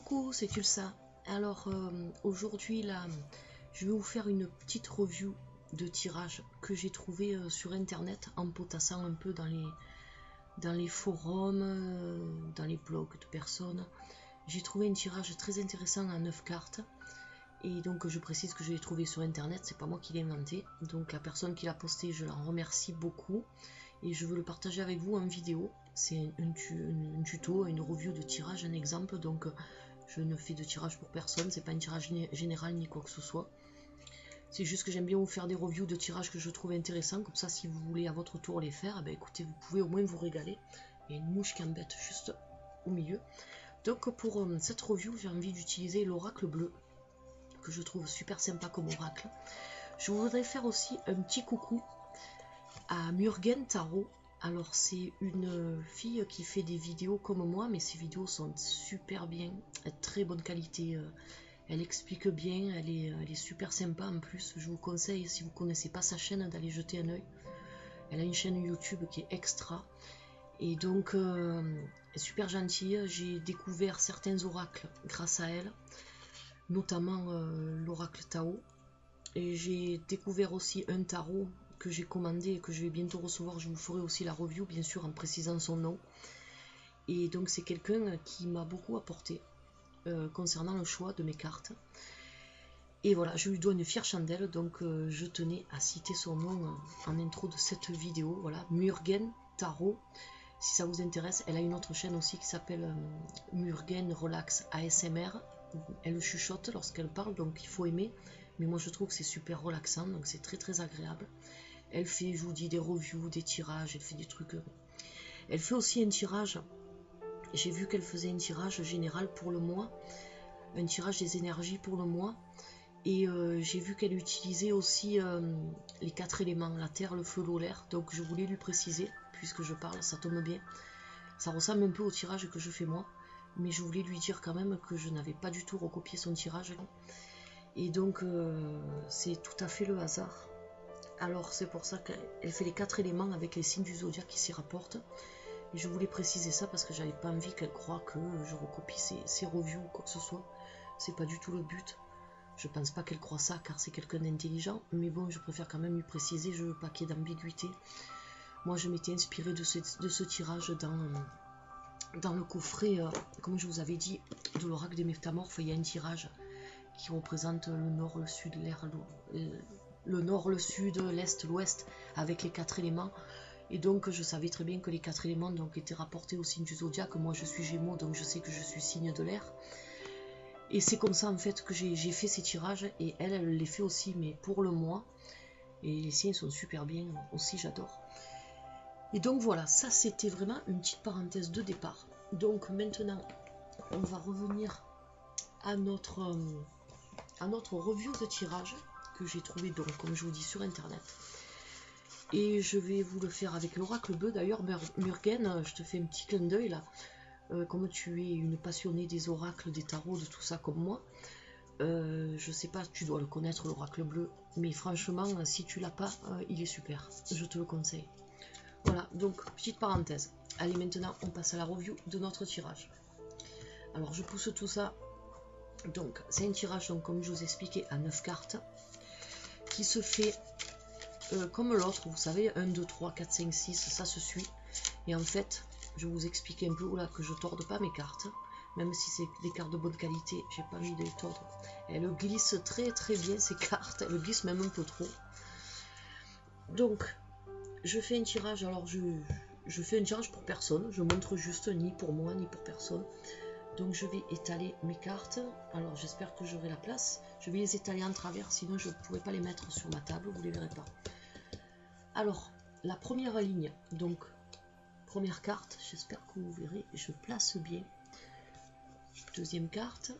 Coucou, c'est Tulsa. Alors aujourd'hui là, je vais vous faire une petite review de tirage que j'ai trouvé sur internet en potassant un peu dans les forums, dans les blogs de personnes. J'ai trouvé un tirage très intéressant à 9 cartes. Et donc je précise que je l'ai trouvé sur internet, c'est pas moi qui l'ai inventé. Donc la personne qui l'a posté, je l'en remercie beaucoup. Et je veux le partager avec vous en vidéo. C'est un tuto, une review de tirage, un exemple. Donc je ne fais de tirage pour personne, c'est pas un tirage général ni quoi que ce soit. C'est juste que j'aime bien vous faire des reviews de tirages que je trouve intéressants. Comme ça, si vous voulez à votre tour les faire, ben écoutez, vous pouvez au moins vous régaler. Il y a une mouche qui embête juste au milieu. Donc pour cette review, j'ai envie d'utiliser l'oracle bleu, que je trouve super sympa comme oracle. Je voudrais faire aussi un petit coucou à Murugen Tarot. Alors c'est une fille qui fait des vidéos comme moi, mais ses vidéos sont super bien, très bonne qualité, elle explique bien, elle est super sympa en plus. Je vous conseille, si vous ne connaissez pas sa chaîne, d'aller jeter un oeil. Elle a une chaîne YouTube qui est extra, et donc super gentille. J'ai découvert certains oracles grâce à elle, notamment l'oracle Tao, et j'ai découvert aussi un tarot que j'ai commandé et que je vais bientôt recevoir. Je vous ferai aussi la review, bien sûr, en précisant son nom. Et donc c'est quelqu'un qui m'a beaucoup apporté concernant le choix de mes cartes. Et voilà, je lui dois une fière chandelle, donc je tenais à citer son nom en intro de cette vidéo. Voilà, Murugen Tarot. Si ça vous intéresse, elle a une autre chaîne aussi qui s'appelle Murugen Relax ASMR. Elle chuchote lorsqu'elle parle, donc il faut aimer. Mais moi je trouve que c'est super relaxant, donc c'est très très agréable. Elle fait, je vous dis, des reviews, des tirages, elle fait des trucs. Elle fait aussi un tirage. J'ai vu qu'elle faisait un tirage général pour le mois, un tirage des énergies pour le mois. Et j'ai vu qu'elle utilisait aussi les 4 éléments, la terre, le feu, l'eau, l'air. Donc je voulais lui préciser, puisque je parle, ça tombe bien. Ça ressemble un peu au tirage que je fais moi, mais je voulais lui dire quand même que je n'avais pas du tout recopié son tirage. Et donc c'est tout à fait le hasard. Alors c'est pour ça qu'elle fait les 4 éléments avec les signes du zodiaque qui s'y rapportent. Et je voulais préciser ça parce que j'avais pas envie qu'elle croie que je recopie ses reviews ou quoi que ce soit. C'est pas du tout le but. Je pense pas qu'elle croit ça car c'est quelqu'un d'intelligent. Mais bon, je préfère quand même lui préciser, je veux pas qu'il y ait d'ambiguïté. Moi je m'étais inspirée de ce tirage dans le coffret, comme je vous avais dit, de l'oracle des métamorphes. Il y a un tirage qui représente le nord, le sud, l'air, le nord, le sud, l'est, l'ouest, avec les 4 éléments. Et donc je savais très bien que les 4 éléments donc, étaient rapportés au signe du zodiaque. Moi je suis Gémeaux, donc je sais que je suis signe de l'air. Et c'est comme ça en fait que j'ai fait ces tirages. Et elle les fait aussi, mais pour le mois. Et les signes sont super bien aussi, j'adore. Et donc voilà, ça c'était vraiment une petite parenthèse de départ. Donc maintenant, on va revenir à notre review de tirage que j'ai trouvé, donc comme je vous dis, sur internet. Et je vais vous le faire avec l'oracle bleu. D'ailleurs, Murugen, je te fais un petit clin d'œil là. Comme tu es une passionnée des oracles, des tarots, de tout ça comme moi, je sais pas, tu dois le connaître, l'oracle bleu. Mais franchement, si tu l'as pas, il est super. Je te le conseille. Voilà, donc petite parenthèse. Allez, maintenant, on passe à la review de notre tirage. Alors, je pousse tout ça. Donc, c'est un tirage, donc, comme je vous expliquais, à 9 cartes, qui se fait comme l'autre, vous savez, 1, 2, 3, 4, 5, 6, ça se suit. Et en fait, je vais vous expliquer un peu là, que je torde pas mes cartes, même si c'est des cartes de bonne qualité, j'ai pas envie de les tordre. Elles glissent très très bien ces cartes, elles glissent même un peu trop. Donc, je fais un tirage, alors je fais un tirage pour personne, je montre juste ni pour moi ni pour personne. Donc je vais étaler mes cartes. Alors j'espère que j'aurai la place. Je vais les étaler en travers, sinon je ne pourrai pas les mettre sur ma table, vous ne les verrez pas. Alors, la première ligne, donc première carte, j'espère que vous verrez, je place bien. Deuxième carte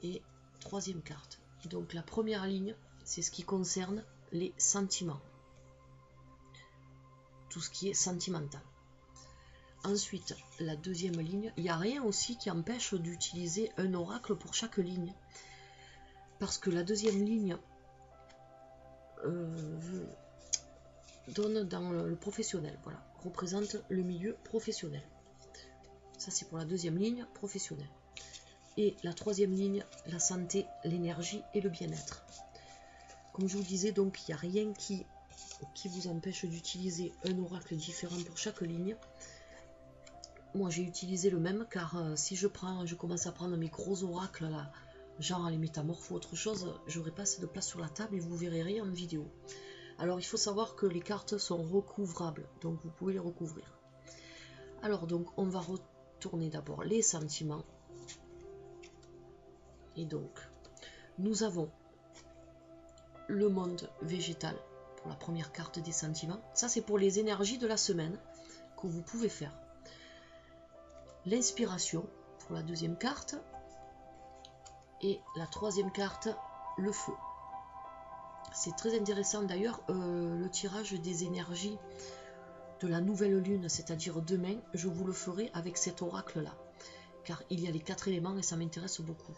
et troisième carte. Donc la première ligne, c'est ce qui concerne les sentiments. Tout ce qui est sentimental. Ensuite, la deuxième ligne, il n'y a rien aussi qui empêche d'utiliser un oracle pour chaque ligne. Parce que la deuxième ligne donne dans le professionnel, voilà, représente le milieu professionnel. Ça c'est pour la deuxième ligne professionnelle. Et la troisième ligne, la santé, l'énergie et le bien-être. Comme je vous disais, donc il n'y a rien qui vous empêche d'utiliser un oracle différent pour chaque ligne. Moi j'ai utilisé le même car si je commence à prendre mes gros oracles là, genre les métamorphes ou autre chose, j'aurai pas assez de place sur la table et vous verrez rien en vidéo. Alors il faut savoir que les cartes sont recouvrables, donc vous pouvez les recouvrir. Alors donc on va retourner d'abord les sentiments. Et donc nous avons le monde végétal pour la première carte des sentiments. Ça c'est pour les énergies de la semaine que vous pouvez faire. L'inspiration pour la deuxième carte. Et la troisième carte, le feu. C'est très intéressant d'ailleurs, le tirage des énergies de la nouvelle lune, c'est-à-dire demain, je vous le ferai avec cet oracle là, car il y a les 4 éléments et ça m'intéresse beaucoup.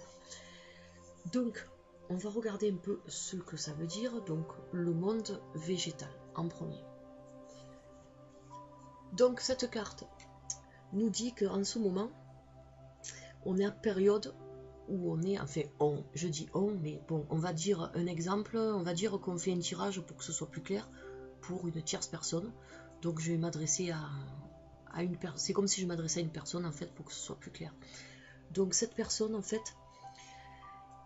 Donc on va regarder un peu ce que ça veut dire, donc le monde végétal en premier. Donc cette carte nous dit qu'en ce moment on est en période où on est, enfin je dis on, mais bon, on va dire un exemple, on va dire qu'on fait un tirage pour que ce soit plus clair, pour une tierce personne. Donc je vais m'adresser à une personne, c'est comme si je m'adressais à une personne en fait, pour que ce soit plus clair. Donc cette personne en fait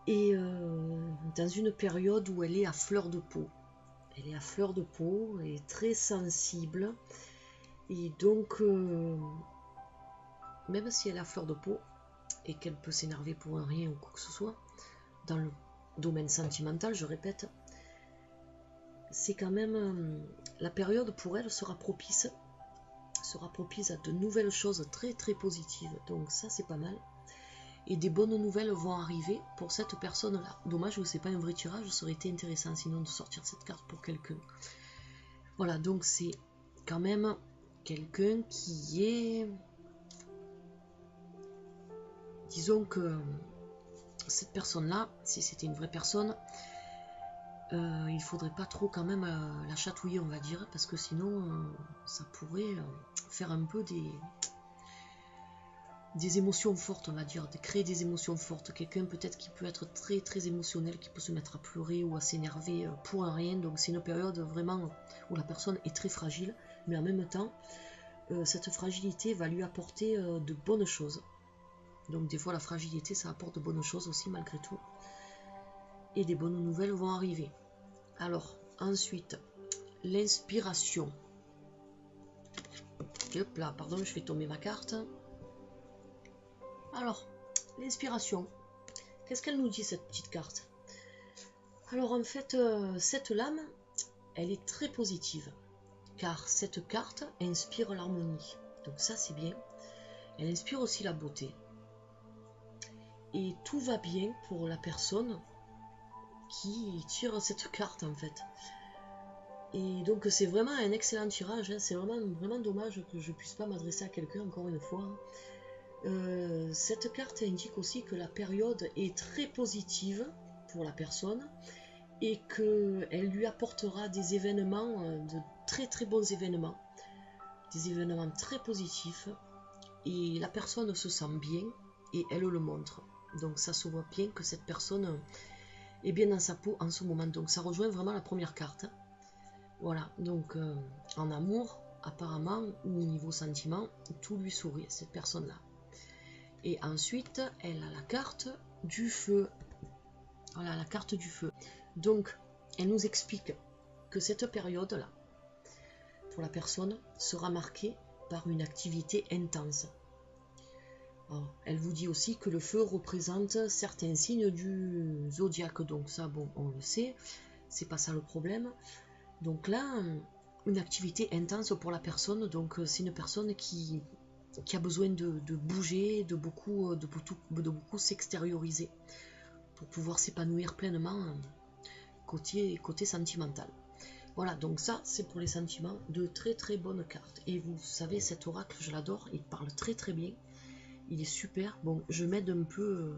est dans une période où elle est à fleur de peau. Elle est à fleur de peau, elle est très sensible, et donc même si elle est à fleur de peau, et qu'elle peut s'énerver pour un rien ou quoi que ce soit, dans le domaine sentimental, je répète, c'est quand même la période pour elle sera propice à de nouvelles choses très très positives, donc ça c'est pas mal, et des bonnes nouvelles vont arriver pour cette personne là. Dommage que c'est pas un vrai tirage, ça aurait été intéressant sinon de sortir cette carte pour quelqu'un. Voilà, donc c'est quand même quelqu'un qui est, disons que cette personne-là, si c'était une vraie personne, il faudrait pas trop quand même la chatouiller, on va dire, parce que sinon ça pourrait faire un peu des émotions fortes, on va dire, de créer des émotions fortes. Quelqu'un peut-être qui peut être très très émotionnel, qui peut se mettre à pleurer ou à s'énerver pour un rien. Donc c'est une période vraiment où la personne est très fragile, mais en même temps cette fragilité va lui apporter de bonnes choses. Donc des fois la fragilité ça apporte de bonnes choses aussi malgré tout, et des bonnes nouvelles vont arriver. Alors ensuite l'inspiration. Hop là, pardon, je fais tomber ma carte. Alors l'inspiration, qu'est-ce qu'elle nous dit cette petite carte? Alors en fait cette lame elle est très positive, car cette carte inspire l'harmonie, donc ça c'est bien. Elle inspire aussi la beauté, et tout va bien pour la personne qui tire cette carte en fait. Et donc c'est vraiment un excellent tirage, hein. C'est vraiment dommage que je puisse pas m'adresser à quelqu'un encore une fois. Cette carte indique aussi que la période est très positive pour la personne et qu'elle lui apportera des événements, de très très bons événements, des événements très positifs, et la personne se sent bien et elle le montre. Donc ça se voit bien que cette personne est bien dans sa peau en ce moment. Donc ça rejoint vraiment la première carte. Voilà, donc en amour, apparemment, ou au niveau sentiment, tout lui sourit à cette personne-là. Et ensuite, elle a la carte du feu. Voilà, la carte du feu. Donc, elle nous explique que cette période-là, pour la personne, sera marquée par une activité intense. Alors, elle vous dit aussi que le feu représente certains signes du zodiaque. Donc ça, bon, on le sait, c'est pas ça le problème. Donc là, une activité intense pour la personne, donc c'est une personne qui a besoin de bouger, de beaucoup s'extérioriser pour pouvoir s'épanouir pleinement côté sentimental. Voilà, donc ça c'est pour les sentiments, de très très bonnes cartes. Et vous savez, cet oracle, je l'adore, il parle très très bien, il est super. Bon, je m'aide un peu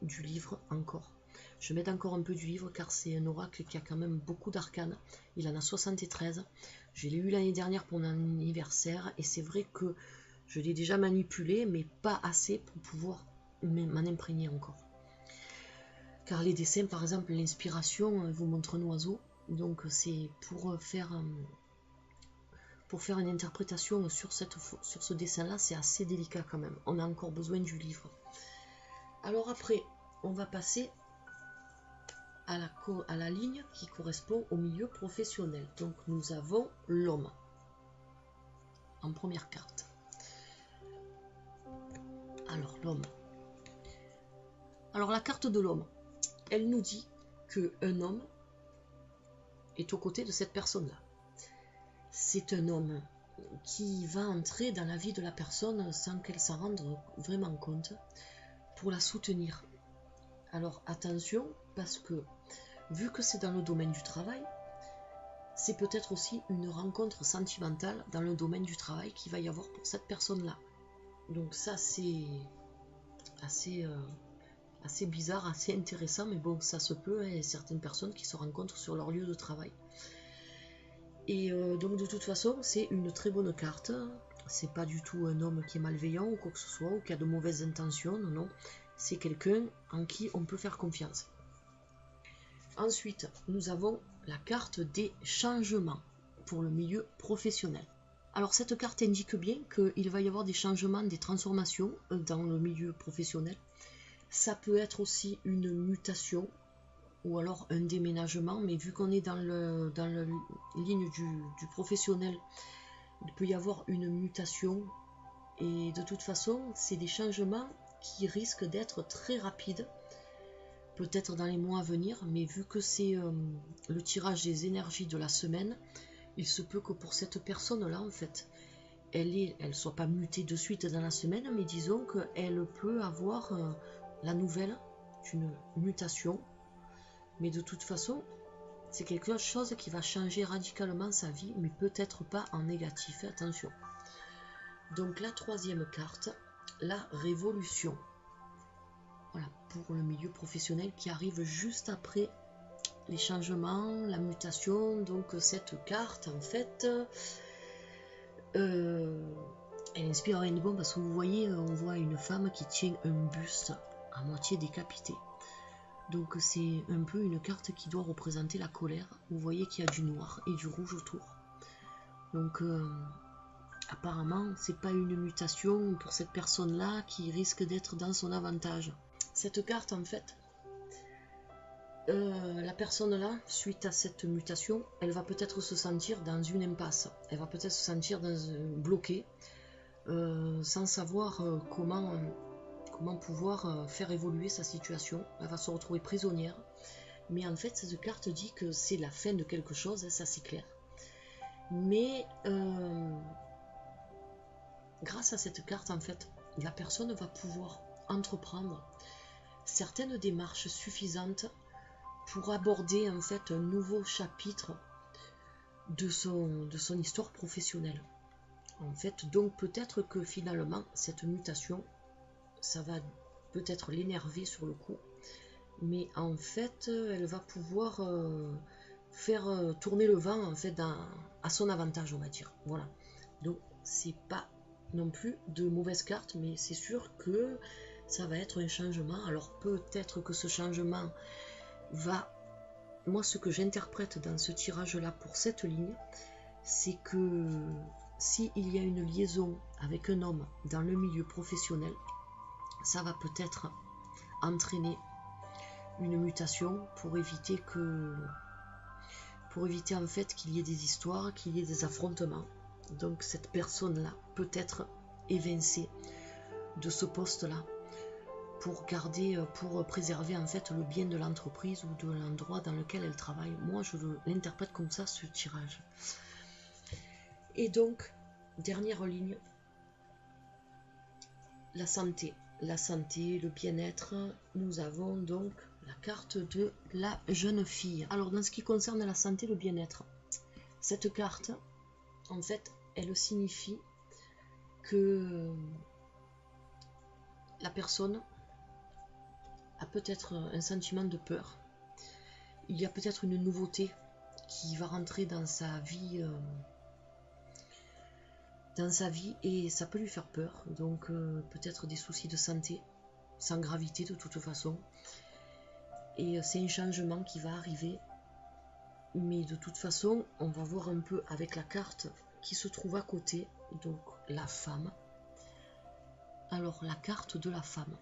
du livre encore. Je m'aide encore un peu du livre car c'est un oracle qui a quand même beaucoup d'arcanes. Il en a 73. Je l'ai eu l'année dernière pour mon anniversaire et c'est vrai que je l'ai déjà manipulé, mais pas assez pour pouvoir m'en imprégner encore. Car les dessins, par exemple, l'inspiration vous montre un oiseau, donc c'est pour faire une interprétation sur ce dessin-là, c'est assez délicat quand même. On a encore besoin du livre. Alors après, on va passer à la ligne qui correspond au milieu professionnel. Donc nous avons l'homme en première carte. Alors l'homme. Alors la carte de l'homme, elle nous dit qu'un homme est aux côtés de cette personne-là. C'est un homme qui va entrer dans la vie de la personne sans qu'elle s'en rende vraiment compte pour la soutenir. Alors attention, parce que vu que c'est dans le domaine du travail, c'est peut-être aussi une rencontre sentimentale dans le domaine du travail qu'il va y avoir pour cette personne-là. Donc ça c'est assez bizarre, assez intéressant, mais bon, ça se peut, il y a certaines personnes qui se rencontrent sur leur lieu de travail. Et donc de toute façon, c'est une très bonne carte. C'est pas du tout un homme qui est malveillant ou quoi que ce soit, ou qui a de mauvaises intentions, non, non. C'est quelqu'un en qui on peut faire confiance. Ensuite, nous avons la carte des changements pour le milieu professionnel. Alors cette carte indique bien qu'il va y avoir des changements, des transformations dans le milieu professionnel. Ça peut être aussi une mutation ou alors un déménagement, mais vu qu'on est dans la ligne du professionnel, il peut y avoir une mutation. Et de toute façon, c'est des changements qui risquent d'être très rapides, peut-être dans les mois à venir, mais vu que c'est le tirage des énergies de la semaine, il se peut que pour cette personne-là, en fait, elle soit pas mutée de suite dans la semaine, mais disons qu'elle peut avoir la nouvelle d'une mutation. Mais de toute façon, c'est quelque chose qui va changer radicalement sa vie, mais peut-être pas en négatif, attention. Donc la troisième carte, la révolution. Voilà, pour le milieu professionnel qui arrive juste après les changements, la mutation. Donc cette carte, en fait, elle inspire rien de bon parce que vous voyez, on voit une femme qui tient un buste à moitié décapité. Donc c'est un peu une carte qui doit représenter la colère. Vous voyez qu'il y a du noir et du rouge autour. Donc apparemment c'est pas une mutation pour cette personne-là qui risque d'être dans son avantage. Cette carte en fait, la personne-là, suite à cette mutation, elle va peut-être se sentir dans une impasse. Elle va peut-être se sentir bloquée, sans savoir comment pouvoir faire évoluer sa situation. Elle va se retrouver prisonnière. Mais en fait, cette carte dit que c'est la fin de quelque chose, ça c'est clair. Mais grâce à cette carte, en fait, la personne va pouvoir entreprendre certaines démarches suffisantes pour aborder en fait un nouveau chapitre de son histoire professionnelle. En fait, donc peut-être que finalement, cette mutation, ça va peut-être l'énerver sur le coup, mais en fait, elle va pouvoir faire tourner le vent en fait à son avantage, on va dire. Voilà. Donc, c'est pas non plus de mauvaises cartes, mais c'est sûr que ça va être un changement. Alors, peut-être que ce changement va... Moi, ce que j'interprète dans ce tirage-là pour cette ligne, c'est que s'il y a une liaison avec un homme dans le milieu professionnel, ça va peut-être entraîner une mutation pour éviter en fait qu'il y ait des histoires, qu'il y ait des affrontements. Donc cette personne-là peut être évincée de ce poste-là pour préserver en fait le bien de l'entreprise ou de l'endroit dans lequel elle travaille. Moi, je l'interprète comme ça, ce tirage. Et donc, dernière ligne, la santé. La santé, le bien-être, nous avons donc la carte de la jeune fille. Alors, dans ce qui concerne la santé, le bien-être, cette carte, en fait, elle signifie que la personne a peut-être un sentiment de peur. Il y a peut-être une nouveauté qui va rentrer dans sa vie et ça peut lui faire peur. Donc peut-être des soucis de santé. sans gravité de toute façon. Et c'est un changement qui va arriver. Mais de toute façon, on va voir un peu avec la carte qui se trouve à côté, donc la femme. Alors la carte de la femme.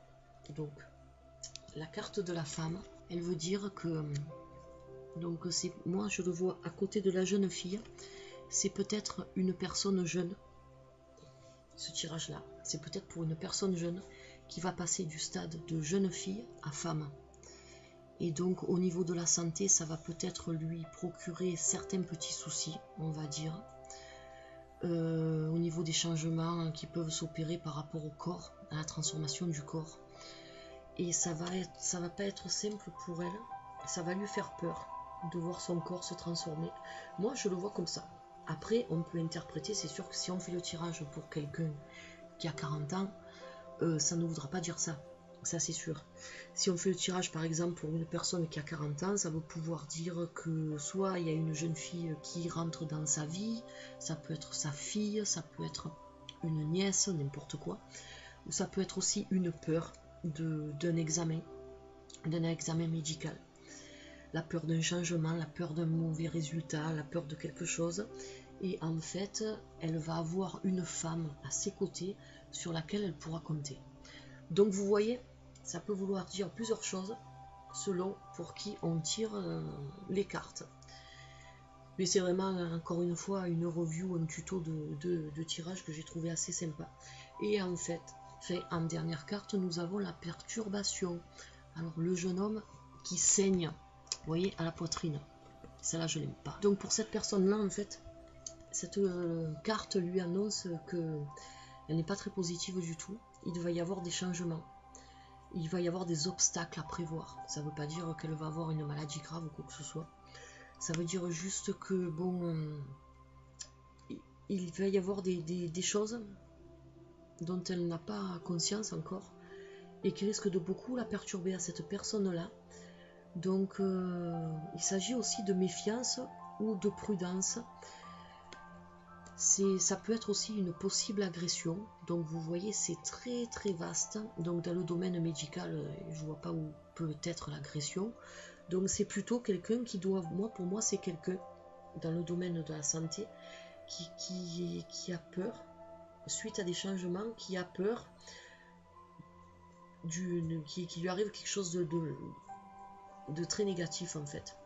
Donc la carte de la femme, elle veut dire que, donc c'est, moi je le vois à côté de la jeune fille, c'est peut-être une personne jeune. Ce tirage là, c'est peut-être pour une personne jeune qui va passer du stade de jeune fille à femme. Et donc au niveau de la santé, ça va peut-être lui procurer certains petits soucis, on va dire, au niveau des changements qui peuvent s'opérer par rapport au corps, à la transformation du corps. Et ça va pas être simple pour elle, ça va lui faire peur de voir son corps se transformer. Moi je le vois comme ça. Après on peut interpréter, c'est sûr que si on fait le tirage pour quelqu'un qui a 40 ans, ça ne voudra pas dire ça. Ça c'est sûr. Si on fait le tirage par exemple pour une personne qui a 40 ans, ça veut pouvoir dire que soit il y a une jeune fille qui rentre dans sa vie, ça peut être sa fille, ça peut être une nièce, n'importe quoi, ou ça peut être aussi une peur d'un examen médical. La peur d'un changement, la peur d'un mauvais résultat, la peur de quelque chose. Et en fait, elle va avoir une femme à ses côtés sur laquelle elle pourra compter. Donc vous voyez, ça peut vouloir dire plusieurs choses selon pour qui on tire les cartes. Mais c'est vraiment, encore une fois, une review, un tuto de tirage que j'ai trouvé assez sympa. Et en fait, en dernière carte, nous avons la perturbation. Alors le jeune homme qui saigne, vous voyez, à la poitrine. Celle-là, je l'aime pas. Donc pour cette personne-là, en fait, cette carte lui annonce que elle n'est pas très positive du tout. Il va y avoir des changements. Il va y avoir des obstacles à prévoir. Ça ne veut pas dire qu'elle va avoir une maladie grave ou quoi que ce soit. Ça veut dire juste que, bon, il va y avoir des choses dont elle n'a pas conscience encore et qui risquent de beaucoup la perturber à cette personne-là. Donc, il s'agit aussi de méfiance ou de prudence. Ça peut être aussi une possible agression. Donc vous voyez, c'est très très vaste. Donc dans le domaine médical, je vois pas où peut être l'agression. Donc c'est plutôt quelqu'un qui doit, pour moi c'est quelqu'un dans le domaine de la santé qui a peur, suite à des changements, qui a peur qui lui arrive quelque chose de très négatif en fait.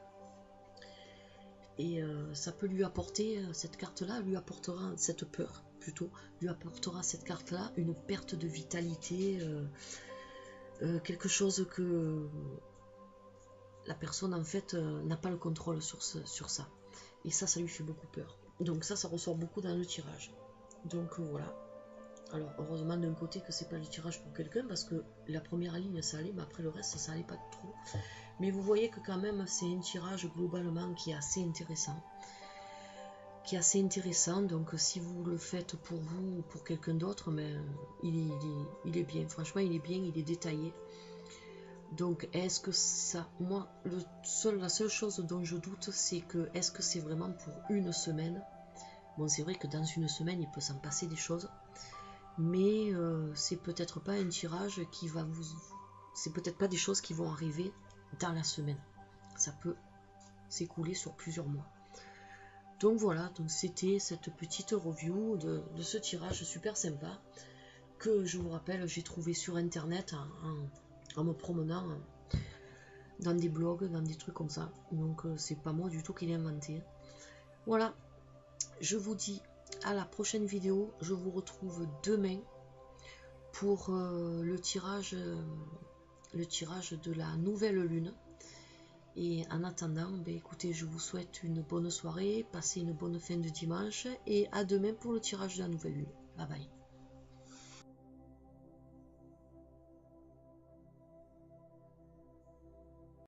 Et ça peut lui apporter, cette carte-là lui apportera, cette peur plutôt, lui apportera cette carte-là une perte de vitalité, quelque chose que la personne en fait n'a pas le contrôle sur ça. Et ça lui fait beaucoup peur. Donc ça ressort beaucoup dans le tirage. Donc voilà. Alors heureusement d'un côté que c'est pas le tirage pour quelqu'un, parce que la première ligne ça allait, mais après le reste ça allait pas trop. Mais vous voyez que quand même c'est un tirage globalement qui est assez intéressant. Donc si vous le faites pour vous ou pour quelqu'un d'autre, mais il est bien, franchement il est bien, il est détaillé. Donc est-ce que ça, moi la seule chose dont je doute, c'est que est-ce que c'est vraiment pour une semaine. Bon, c'est vrai que dans une semaine il peut s'en passer des choses, mais c'est peut-être pas un tirage qui va c'est peut-être pas des choses qui vont arriver dans la semaine. Ça peut s'écouler sur plusieurs mois. Donc voilà, donc c'était cette petite review de ce tirage super sympa que je vous rappelle, j'ai trouvé sur internet en me promenant dans des blogs, dans des trucs comme ça. Donc c'est pas moi du tout qui l'ai inventé. Voilà, je vous dis à la prochaine vidéo. Je vous retrouve demain pour le tirage de la nouvelle lune. Et en attendant, écoutez, je vous souhaite une bonne soirée, passez une bonne fin de dimanche et à demain pour le tirage de la nouvelle lune. Bye bye.